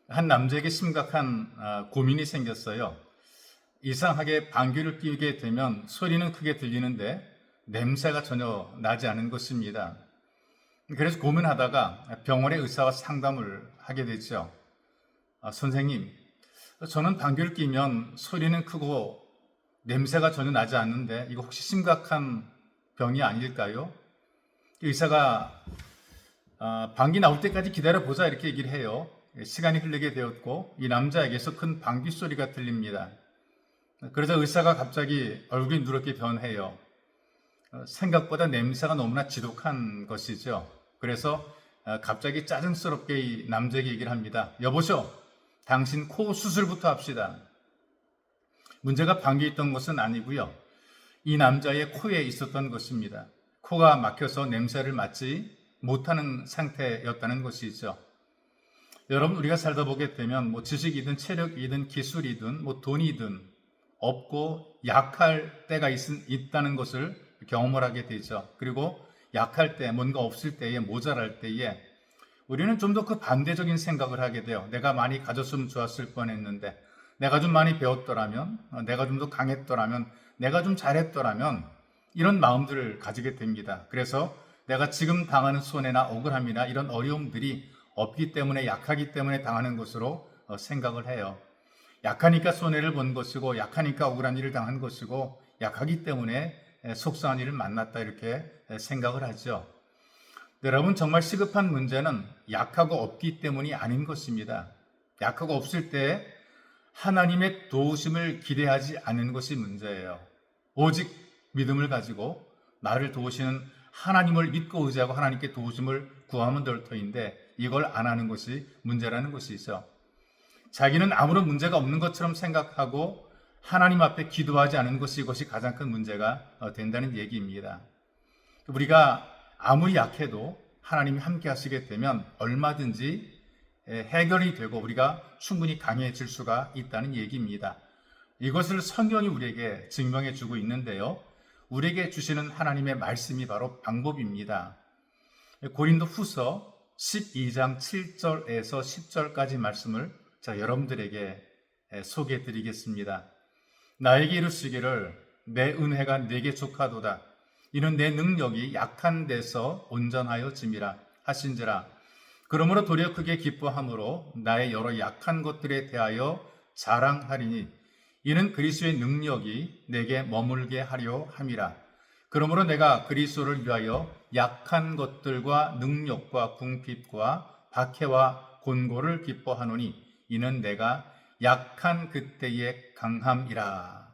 한 남자에게 심각한 고민이 생겼어요. 이상하게 방귀를 뀌게 되면 소리는 크게 들리는데 냄새가 전혀 나지 않은 것입니다. 그래서 고민하다가 병원의 의사와 상담을 하게 됐죠. 선생님, 저는 방귀를 뀌면 소리는 크고 냄새가 전혀 나지 않는데 이거 혹시 심각한 병이 아닐까요? 의사가 방귀 나올 때까지 기다려보자 이렇게 얘기를 해요. 시간이 흐르게 되었고 이 남자에게서 큰 방귀 소리가 들립니다. 그러자 의사가 갑자기 얼굴이 누렇게 변해요. 생각보다 냄새가 너무나 지독한 것이죠. 그래서 갑자기 짜증스럽게 이 남자에게 얘기를 합니다. 여보쇼, 당신 코 수술부터 합시다. 문제가 방귀에 있던 것은 아니고요. 이 남자의 코에 있었던 것입니다. 코가 막혀서 냄새를 맡지 못하는 상태였다는 것이죠. 여러분, 우리가 살다 보게 되면 지식이든 체력이든 기술이든 돈이든 없고 약할 때가 있다는 것을 경험을 하게 되죠. 그리고 약할 때, 뭔가 없을 때에, 모자랄 때에 우리는 좀 더 그 반대적인 생각을 하게 돼요. 내가 많이 가졌으면 좋았을 뻔했는데, 내가 좀 많이 배웠더라면, 내가 좀 더 강했더라면, 내가 좀 잘했더라면, 이런 마음들을 가지게 됩니다. 그래서 내가 지금 당하는 손해나 억울함이나 이런 어려움들이 없기 때문에, 약하기 때문에 당하는 것으로 생각을 해요. 약하니까 손해를 본 것이고, 약하니까 억울한 일을 당한 것이고, 약하기 때문에 속상한 일을 만났다 이렇게 생각을 하죠. 여러분, 정말 시급한 문제는 약하고 없기 때문이 아닌 것입니다. 약하고 없을 때 하나님의 도우심을 기대하지 않는 것이 문제예요. 오직 믿음을 가지고 나를 도우시는 하나님을 믿고 의지하고 하나님께 도우심을 구하면 될 터인데 이걸 안 하는 것이 문제라는 것이죠. 자기는 아무런 문제가 없는 것처럼 생각하고 하나님 앞에 기도하지 않은 것이 이것이 가장 큰 문제가 된다는 얘기입니다. 우리가 아무리 약해도 하나님이 함께 하시게 되면 얼마든지 해결이 되고 우리가 충분히 강해질 수가 있다는 얘기입니다. 이것을 성경이 우리에게 증명해 주고 있는데요. 우리에게 주시는 하나님의 말씀이 바로 방법입니다. 고린도 후서 12장 7절에서 10절까지 말씀을 여러분들에게 소개해 드리겠습니다. 나에게 이르시기를 내 은혜가 내게 족하도다. 이는 내 능력이 약한 데서 온전하여 짐이라 하신지라. 그러므로 도리어 크게 기뻐함으로 나의 여러 약한 것들에 대하여 자랑하리니 이는 그리스도의 능력이 내게 머물게 하려 함이라. 그러므로 내가 그리스도를 위하여 약한 것들과 능력과 궁핍과 박해와 곤고를 기뻐하노니 이는 내가 약한 그때의 강함이라.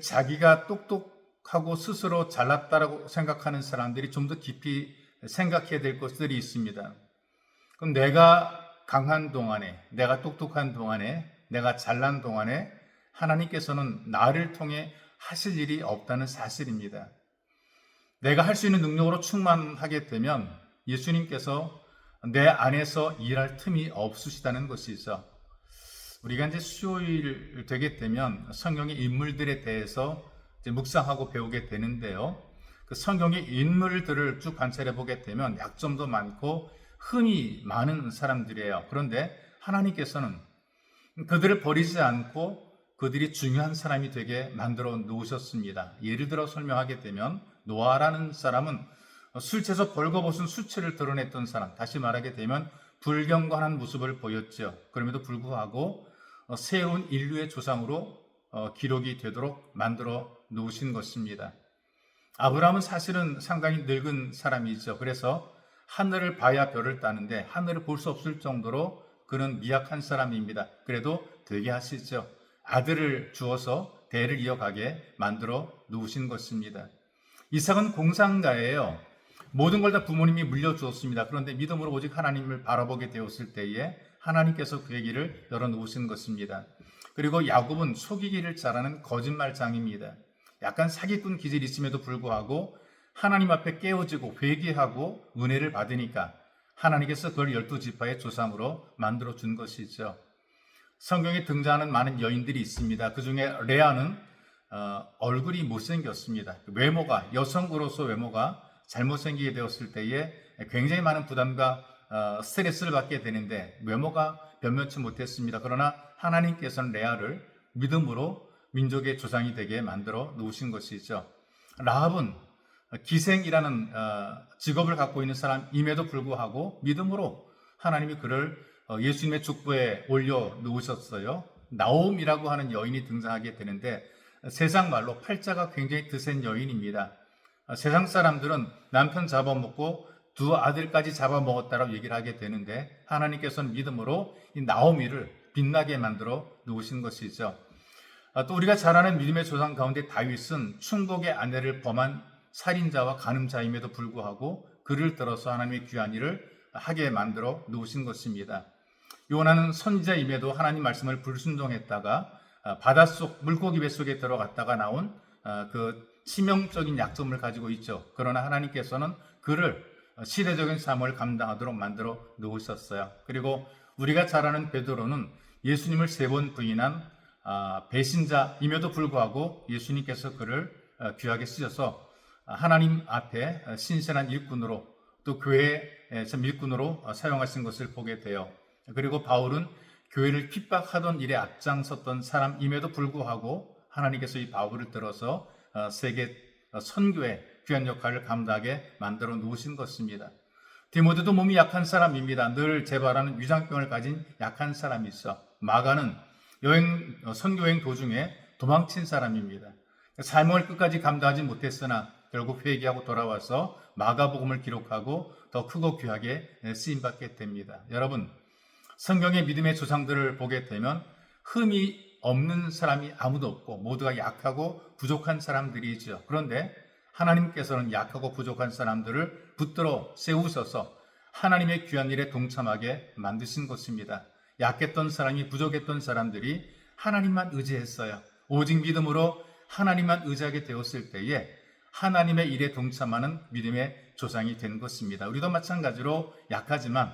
자기가 똑똑하고 스스로 잘났다라고 생각하는 사람들이 좀 더 깊이 생각해야 될 것들이 있습니다. 그럼 내가 강한 동안에, 내가 똑똑한 동안에, 내가 잘난 동안에 하나님께서는 나를 통해 하실 일이 없다는 사실입니다. 내가 할 수 있는 능력으로 충만하게 되면 예수님께서 내 안에서 일할 틈이 없으시다는 것이죠. 우리가 이제 수요일 되게 되면 성경의 인물들에 대해서 이제 묵상하고 배우게 되는데요. 그 성경의 인물들을 쭉 관찰해 보게 되면 약점도 많고 흠이 많은 사람들이에요. 그런데 하나님께서는 그들을 버리지 않고 그들이 중요한 사람이 되게 만들어 놓으셨습니다. 예를 들어 설명하게 되면 노아라는 사람은 술 취해서 벌거벗은 수치를 드러냈던 사람, 다시 말하게 되면 불경건한 모습을 보였죠. 그럼에도 불구하고 새로운 인류의 조상으로 기록이 되도록 만들어 놓으신 것입니다. 아브라함은 사실은 상당히 늙은 사람이죠. 그래서 하늘을 봐야 별을 따는데 하늘을 볼 수 없을 정도로 그는 미약한 사람입니다. 그래도 되게 하시죠. 아들을 주어서 대를 이어가게 만들어 놓으신 것입니다. 이삭은 공상가예요. 모든 걸 다 부모님이 물려주었습니다. 그런데 믿음으로 오직 하나님을 바라보게 되었을 때에 하나님께서 그의 길을 열어놓으신 것입니다. 그리고 야곱은 속이기를 잘하는 거짓말장입니다. 약간 사기꾼 기질이 있음에도 불구하고 하나님 앞에 깨어지고 회개하고 은혜를 받으니까 하나님께서 그걸 12지파의 조상으로 만들어준 것이죠. 성경에 등장하는 많은 여인들이 있습니다. 그 중에 레아는 얼굴이 못생겼습니다. 외모가, 여성으로서 외모가 잘못생기게 되었을 때에 굉장히 많은 부담과 스트레스를 받게 되는데 외모가 변변치 못했습니다. 그러나 하나님께서는 레아를 믿음으로 민족의 조상이 되게 만들어 놓으신 것이죠. 라합은 기생이라는 직업을 갖고 있는 사람임에도 불구하고 믿음으로 하나님이 그를 예수님의 족보에 올려 놓으셨어요. 나옴이라고 하는 여인이 등장하게 되는데 세상 말로 팔자가 굉장히 드센 여인입니다. 세상 사람들은 남편 잡아먹고 두 아들까지 잡아먹었다라고 얘기를 하게 되는데 하나님께서는 믿음으로 이 나오미를 빛나게 만들어 놓으신 것이죠. 또 우리가 잘 아는 믿음의 조상 가운데 다윗은 충복의 아내를 범한 살인자와 간음자임에도 불구하고 그를 들어서 하나님의 귀한 일을 하게 만들어 놓으신 것입니다. 요나는 선지자임에도 하나님 말씀을 불순종했다가 바닷속 물고기 뱃속에 들어갔다가 나온 그 치명적인 약점을 가지고 있죠. 그러나 하나님께서는 그를 시대적인 삶을 감당하도록 만들어 놓으셨어요. 그리고 우리가 잘 아는 베드로는 예수님을 3번 부인한 배신자임에도 불구하고 예수님께서 그를 귀하게 쓰셔서 하나님 앞에 신실한 일꾼으로 또 교회의 일꾼으로 사용하신 것을 보게 돼요. 그리고 바울은 교회를 핍박하던 일에 앞장섰던 사람임에도 불구하고 하나님께서 이 바울을 들어서 세계 선교의 귀한 역할을 감당하게 만들어 놓으신 것입니다. 디모데도 몸이 약한 사람입니다. 늘 재발하는 위장병을 가진 약한 사람이 있어. 마가는 선교여행 도중에 도망친 사람입니다. 삶을 끝까지 감당하지 못했으나 결국 회개하고 돌아와서 마가복음을 기록하고 더 크고 귀하게 쓰임받게 됩니다. 여러분, 성경의 믿음의 조상들을 보게 되면 흠이 없는 사람이 아무도 없고 모두가 약하고 부족한 사람들이죠. 그런데 하나님께서는 약하고 부족한 사람들을 붙들어 세우셔서 하나님의 귀한 일에 동참하게 만드신 것입니다. 약했던 사람이 부족했던 사람들이 하나님만 의지했어요. 오직 믿음으로 하나님만 의지하게 되었을 때에 하나님의 일에 동참하는 믿음의 조상이 된 것입니다. 우리도 마찬가지로 약하지만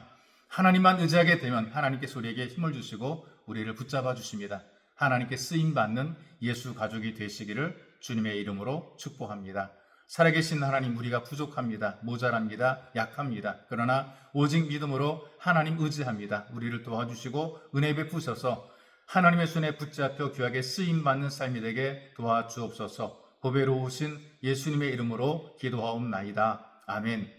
하나님만 의지하게 되면 하나님께서 우리에게 힘을 주시고 우리를 붙잡아 주십니다. 하나님께 쓰임받는 예수 가족이 되시기를 주님의 이름으로 축복합니다. 살아계신 하나님, 우리가 부족합니다. 모자랍니다. 약합니다. 그러나 오직 믿음으로 하나님 의지합니다. 우리를 도와주시고 은혜 베푸셔서 하나님의 손에 붙잡혀 귀하게 쓰임받는 삶이 되게 도와주옵소서. 보배로우신 예수님의 이름으로 기도하옵나이다. 아멘.